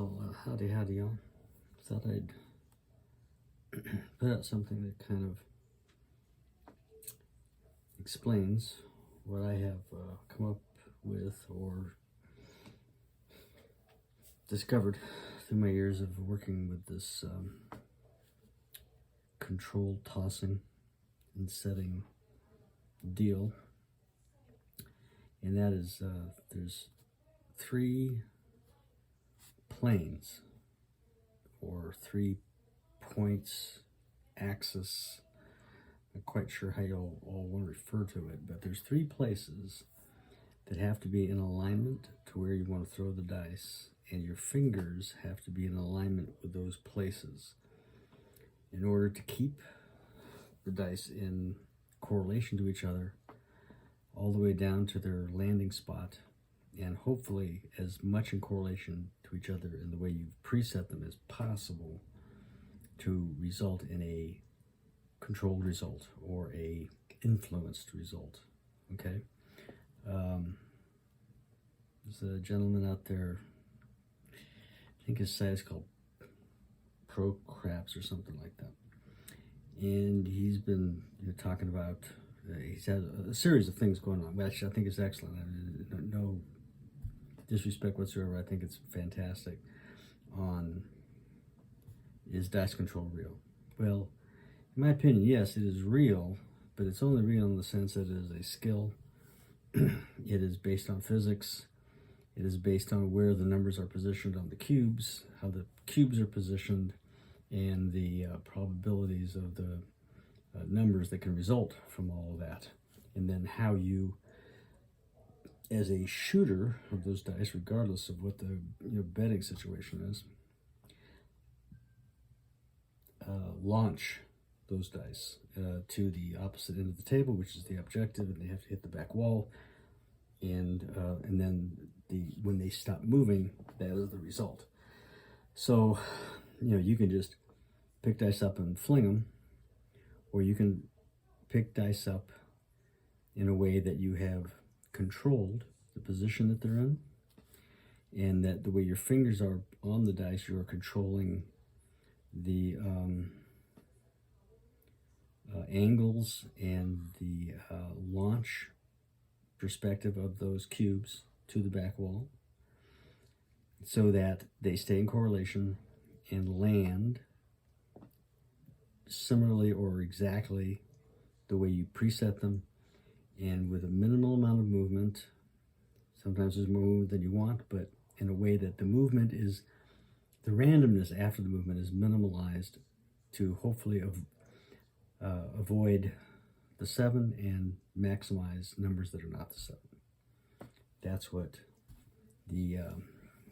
Well, howdy, y'all. Thought I'd put out something that kind of explains what I have come up with or discovered through my years of working with this controlled tossing and setting deal. And that is there's 3 planes or 3 points, axis. Not quite sure how you all want to refer to it, but there's 3 places that have to be in alignment to where you want to throw the dice, and your fingers have to be in alignment with those places in order to keep the dice in correlation to each other all the way down to their landing spot, and hopefully as much in correlation to each other in the way you've preset them as possible to result in a controlled result or a influenced result. Okay, there's a gentleman out there, I think his site is called Pro Craps or something like that, and he's been talking about he's had a series of things going on, which I think is excellent. No disrespect whatsoever. I think it's fantastic. On is dice control real? Well, in my opinion, yes, it is real, but it's only real in the sense that it is a skill. It is based on physics. It is based on where the numbers are positioned on the cubes, how the cubes are positioned, and the probabilities of the numbers that can result from all of that. And then how you, as a shooter of those dice, regardless of what the betting situation is, launch those dice to the opposite end of the table, which is the objective, and they have to hit the back wall. And then when they stop moving, that is the result. So, you can just pick dice up and fling them, or you can pick dice up in a way that you have controlled the position that they're in, and that the way your fingers are on the dice, you are controlling the angles and the launch perspective of those cubes to the back wall, so that they stay in correlation and land similarly or exactly the way you preset them, and with a minimal amount of movement. Sometimes there's more movement than you want, but in a way that the movement is, the randomness after the movement is minimalized to hopefully avoid the 7 and maximize numbers that are not the 7. That's what the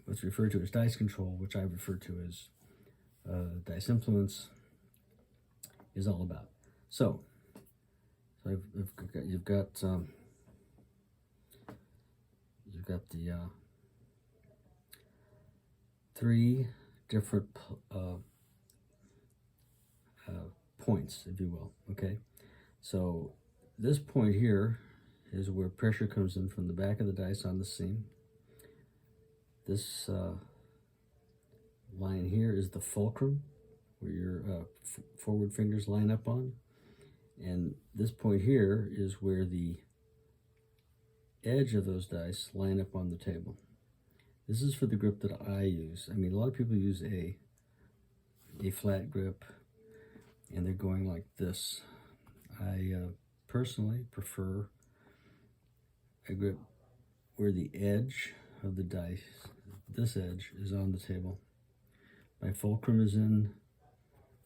what's referred to as dice control, which I refer to as dice influence, is all about. So you've got the 3 different points, if you will. Okay, so this point here is where pressure comes in from the back of the dice on the seam. This line here is the fulcrum, where your forward fingers line up on. And this point here is where the edge of those dice line up on the table. This is for the grip that I use. I mean, a lot of people use a flat grip, and they're going like this. I personally prefer a grip where the edge of the dice, this edge, is on the table. My fulcrum is in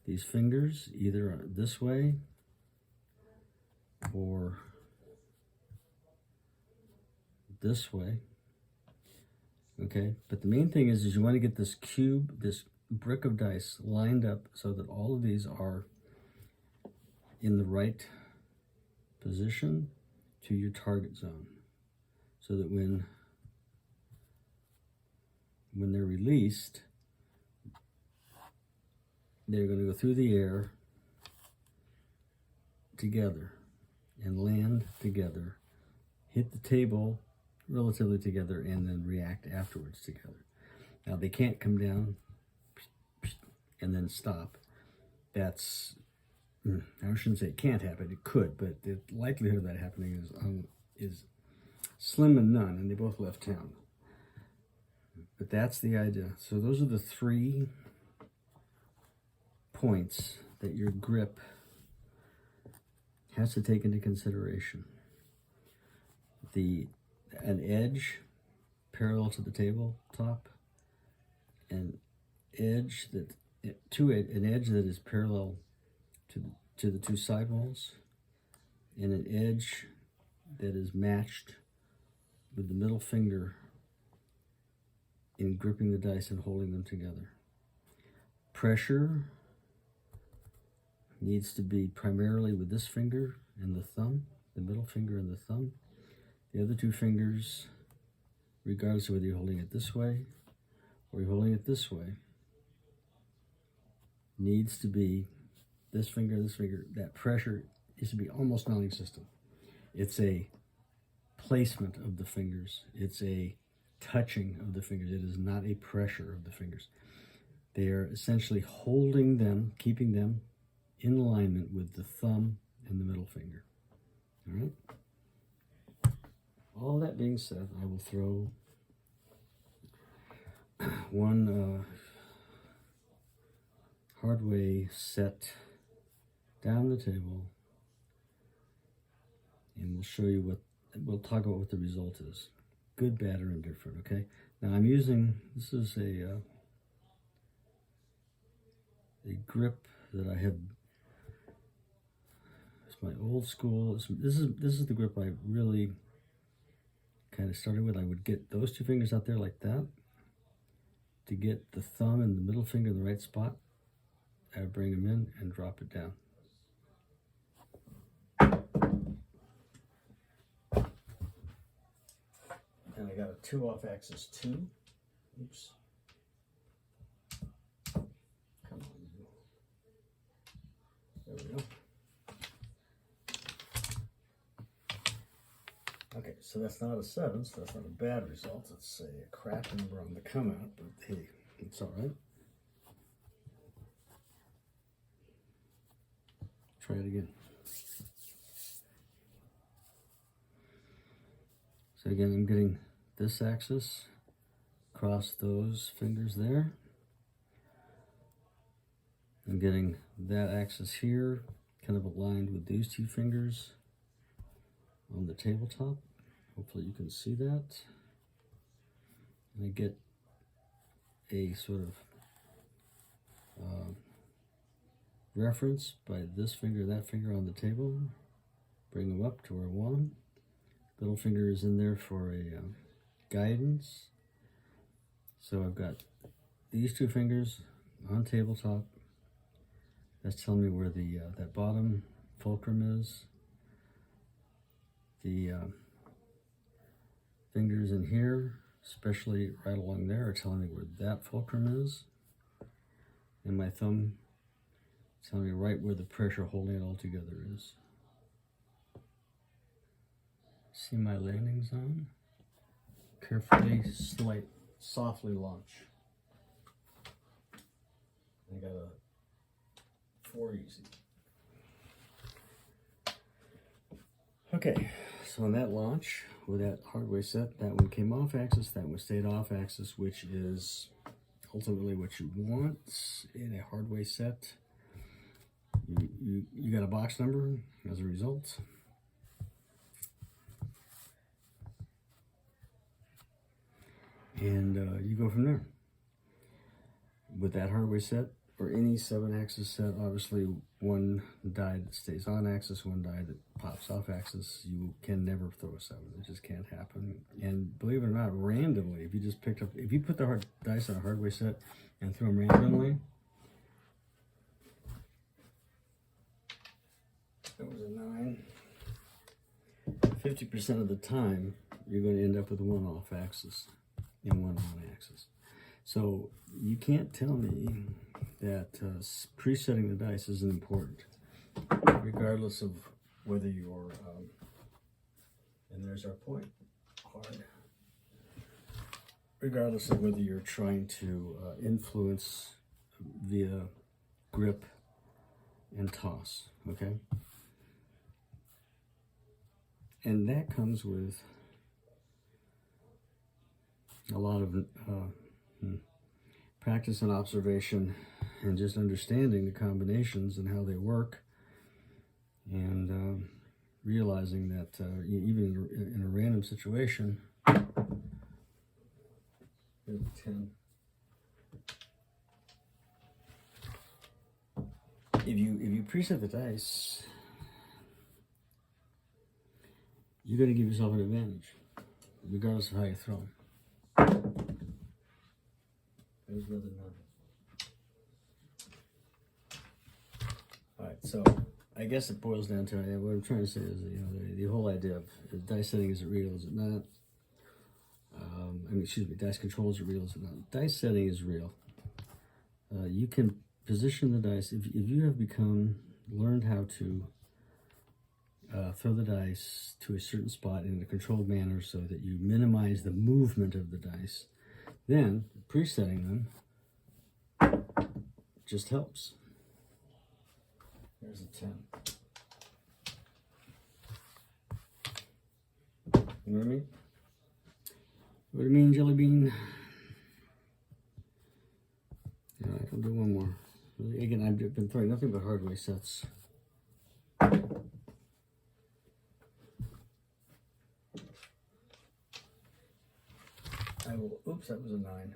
these fingers, either this way or this way. Okay, but the main thing is you want to get this cube, this brick of dice, lined up so that all of these are in the right position to your target zone, so that when they're released, they're going to go through the air together and land together, hit the table relatively together, and then react afterwards together. Now they can't come down and then stop. That's, I shouldn't say it can't happen, it could, but the likelihood of that happening is slim and none, and they both left town. But that's the idea. So those are the 3 points that your grip has to take into consideration. An edge parallel to the tabletop, an edge that is parallel to the 2 side walls, and an edge that is matched with the middle finger in gripping the dice and holding them together. Pressure needs to be primarily with this finger and the thumb, the middle finger and the thumb. The other 2 fingers, regardless of whether you're holding it this way or you're holding it this way, needs to be this finger, that pressure needs to be almost non-existent. It's a placement of the fingers. It's a touching of the fingers. It is not a pressure of the fingers. They are essentially holding them, keeping them in alignment with the thumb and the middle finger. All right? All that being said, I will throw one hardway set down the table, and we'll show you we'll talk about what the result is. Good, bad, or indifferent, okay? Now I'm using, this is a grip that I had. It's my old school. This is the grip I really kind of started with. I would get those 2 fingers out there like that. To get the thumb and the middle finger in the right spot, I would bring them in and drop it down. And I got a 2 off axis 2. Oops. Come on. There we go. Okay, so that's not a 7, so that's not a bad result. It's a crap number on the come out, but hey, it's all right. Try it again. So again, I'm getting this axis across those fingers there. I'm getting that axis here, kind of aligned with these 2 fingers on the tabletop. Hopefully you can see that. And I get a sort of reference by this finger, that finger on the table. Bring them up to where I want them. Middle finger is in there for a guidance. So I've got these 2 fingers on tabletop. That's telling me where the that bottom fulcrum is. The fingers in here, especially right along there, are telling me where that fulcrum is. And my thumb is telling me right where the pressure holding it all together is. See my landing zone? Carefully, softly launch. I got a 4 easy. Okay, so on that launch, with that hardware set, that one came off axis, that one stayed off axis, which is ultimately what you want in a hardware set. You got a box number as a result. And you go from there. With that hardware set, or any 7-axis set, obviously one die that stays on axis, one die that pops off axis. You can never throw a 7. It just can't happen. And believe it or not, randomly, if you put the dice on a hardware set and throw them randomly, that was a 9. 50% of the time, you're going to end up with one off axis and one on axis. So you can't tell me that presetting the dice isn't important, regardless of whether you're, and there's our point, hard. regardless of whether you're trying to influence via grip and toss, okay? And that comes with a lot of practice and observation and just understanding the combinations and how they work, and realizing that even in a random situation, here's a 10. If you preset the dice, you're going to give yourself an advantage, regardless of how you throw them. There's another 9. All right, so I guess it boils down to what I'm trying to say is that, the whole idea of dice setting, is it real, is it not? Dice control, is it real, is it not? Dice setting is real. You can position the dice if you have learned how to throw the dice to a certain spot in a controlled manner so that you minimize the movement of the dice. Then presetting them just helps. There's a 10. You know what I mean? What do you mean, Jelly Bean? All right, I'll do one more. Again, I've been throwing nothing but hardware sets. Oops, that was a 9.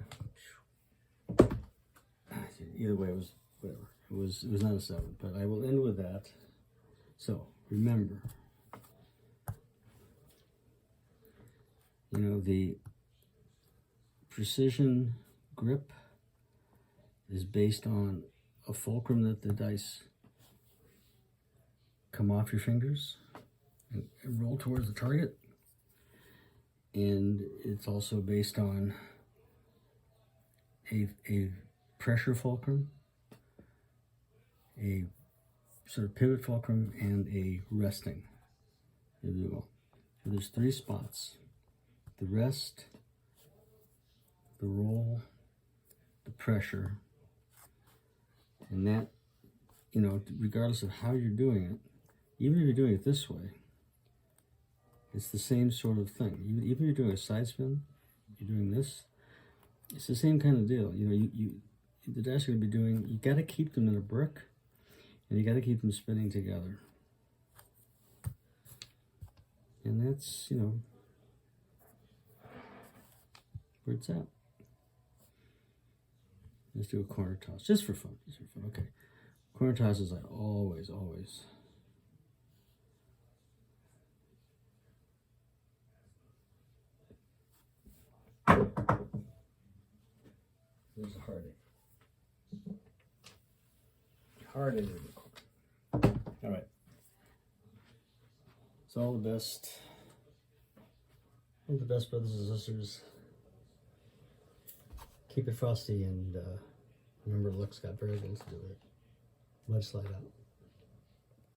Either way, it was whatever. It was not a 7, but I will end with that. So remember, the precision grip is based on a fulcrum that the dice come off your fingers and roll towards the target. And it's also based on a pressure fulcrum, a sort of pivot fulcrum, and a resting, if you will. So there's 3 spots: the rest, the roll, the pressure. And that, regardless of how you're doing it, even if you're doing it this way, it's the same sort of thing. Even if you're doing a side spin, you're doing this, it's the same kind of deal. The dice are going to be doing, you got to keep them in a brick, and you got to keep them spinning together. And that's, where it's at. Let's do a corner toss, just for fun. Okay. Corner tosses, I always. There's a hard in the corner. All right. It's all the best. All the best, brothers and sisters. Keep it frosty, and remember, luck's got very little to do with it. Mudslide out.